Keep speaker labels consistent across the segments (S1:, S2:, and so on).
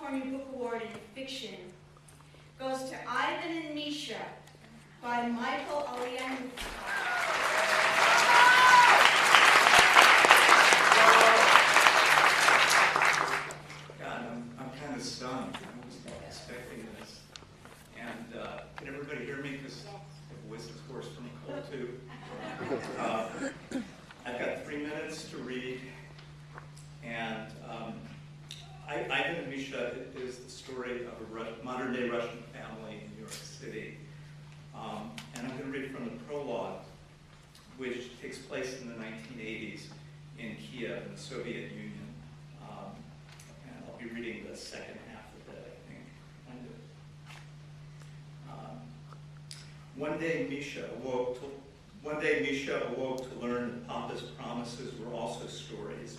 S1: California Book Award in Fiction goes to Ivan and Misha by Michael Alenyikov.
S2: I'm kind of stunned. I was not expecting this. And can everybody hear me? Because the voice is hoarse from a cold too. I've got 3 minutes to read. And Ivan and Misha is the story of a modern-day Russian family in New York City. And I'm going to read from the prologue, which takes place in the 1980s in Kiev, in the Soviet Union. And I'll be reading the second half of it, I think. One day Misha awoke to learn that Papa's promises were also stories.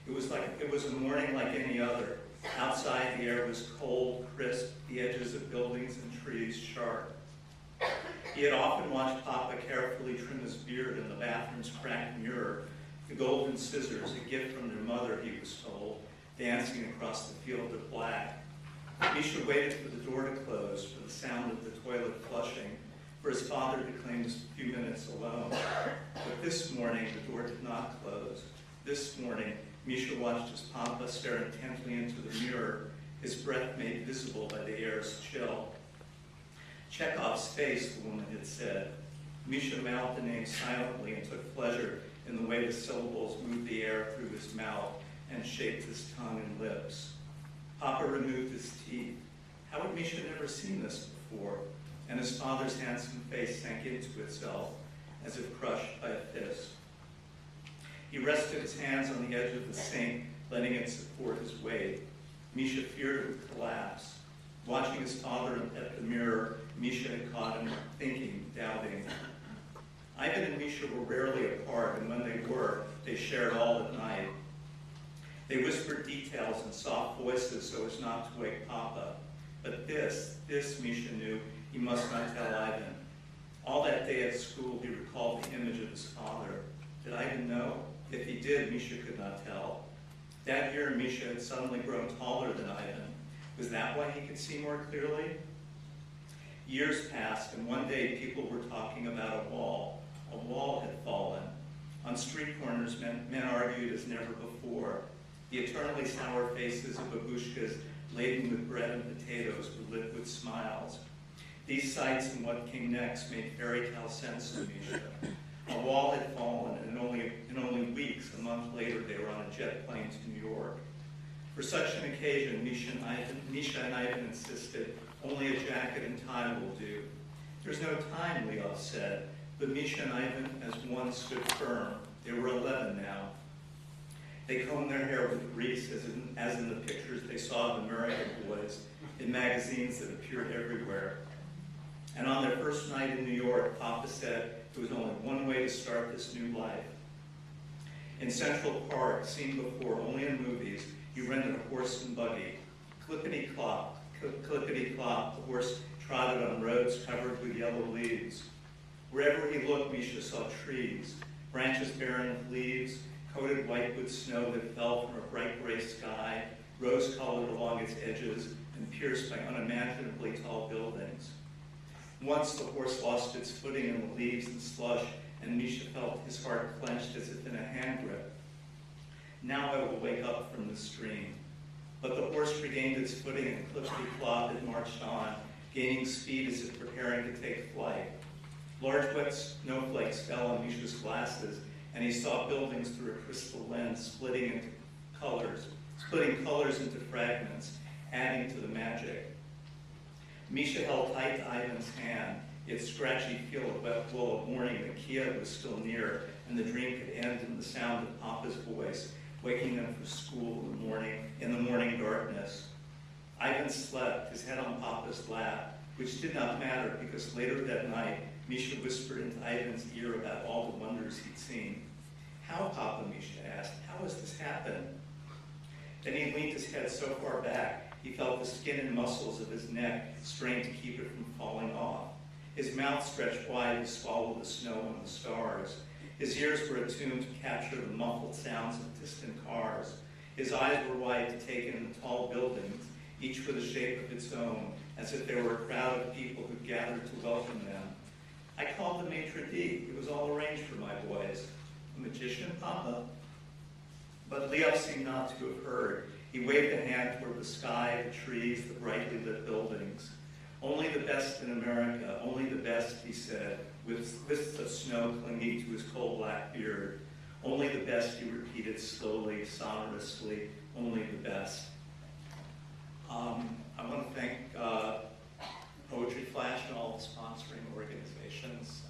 S2: It was a morning like any other. Outside, the air was cold, crisp, the edges of buildings and trees sharp. He had often watched Papa carefully trim his beard in the bathroom's cracked mirror, the golden scissors, a gift from their mother, he was told, dancing across the field of black. Misha waited for the door to close, for the sound of the toilet flushing, for his father to claim a few minutes alone. But this morning, the door did not close. This morning, Misha watched his Papa stare intently into the mirror, his breath made visible by the air's chill. Chekhov's face, the woman had said. Misha mouthed the name silently and took pleasure in the way the syllables moved the air through his mouth and shaped his tongue and lips. Papa removed his teeth. How had Misha never seen this before? And his father's handsome face sank into itself, as if crushed by a fist. He rested his hands on the edge of the sink, letting it support his weight. Misha feared it would collapse. Watching his father at the mirror, Misha had caught him thinking, doubting. Ivan and Misha were rarely apart, and when they were, they shared all at night. They whispered details in soft voices so as not to wake Papa. But this Misha knew he must not tell Ivan. All that day at school, he recalled the image of his father. Did Ivan know? If he did, Misha could not tell. That year, Misha had suddenly grown taller than Ivan. Was that why he could see more clearly? Years passed, and one day people were talking about a wall. A wall had fallen. On street corners, men argued as never before. The eternally sour faces of babushkas laden with bread and potatoes were lit with smiles. These sights and what came next made fairy tale sense to Misha. A wall had fallen, and in only weeks, a month later, they were on a jet plane to New York. For such an occasion, Misha and Ivan insisted only a jacket and tie will do. There's no time, Leov said, but Misha and Ivan as one stood firm. They were 11 now. They combed their hair with grease, as in the pictures they saw of American boys in magazines that appeared everywhere. And on their first night in New York, Papa said there was only one way to start this new life. In Central Park, seen before only in movies, he rented a horse and buggy. Clippity-clop, clippity-clop, the horse trotted on roads covered with yellow leaves. Wherever he looked, Misha saw trees, branches barren of leaves, coated white with snow that fell from a bright gray sky, rose-colored along its edges, and pierced by unimaginably tall buildings. Once the horse lost its footing in the leaves and slush, and Misha felt his heart clenched as if in a hand grip. Now I will wake up from the stream. But the horse regained its footing and clippity-clop it marched on, gaining speed as if preparing to take flight. Large wet snowflakes fell on Misha's glasses, and he saw buildings through a crystal lens, splitting colors into fragments, adding to the magic. Misha held tight to Ivan's hand, its scratchy feel of warning that Kiev was still near, and the dream could end in the sound of Papa's voice, waking them for school in the morning darkness. Ivan slept, his head on Papa's lap, which did not matter because later that night, Misha whispered into Ivan's ear about all the wonders he'd seen. How, Papa, Misha asked, how has this happened? Then he leaned his head so far back, he felt the skin and muscles of his neck strained to keep it from falling off. His mouth stretched wide to swallow the snow and the stars. His ears were attuned to capture the muffled sounds of distant cars. His eyes were wide to take in the tall buildings, each with a shape of its own, as if there were a crowd of people who gathered to welcome them. I called the maitre d'. It was all arranged for my boys. A magician, Papa? But Leo seemed not to have heard. He waved a hand toward the sky, the trees, the brightly lit buildings. Only the best in America, only the best, he said, with wisps of snow clinging to his coal black beard. Only the best, he repeated slowly, sonorously, only the best. I want to thank Poetry Flash and all the sponsoring organizations.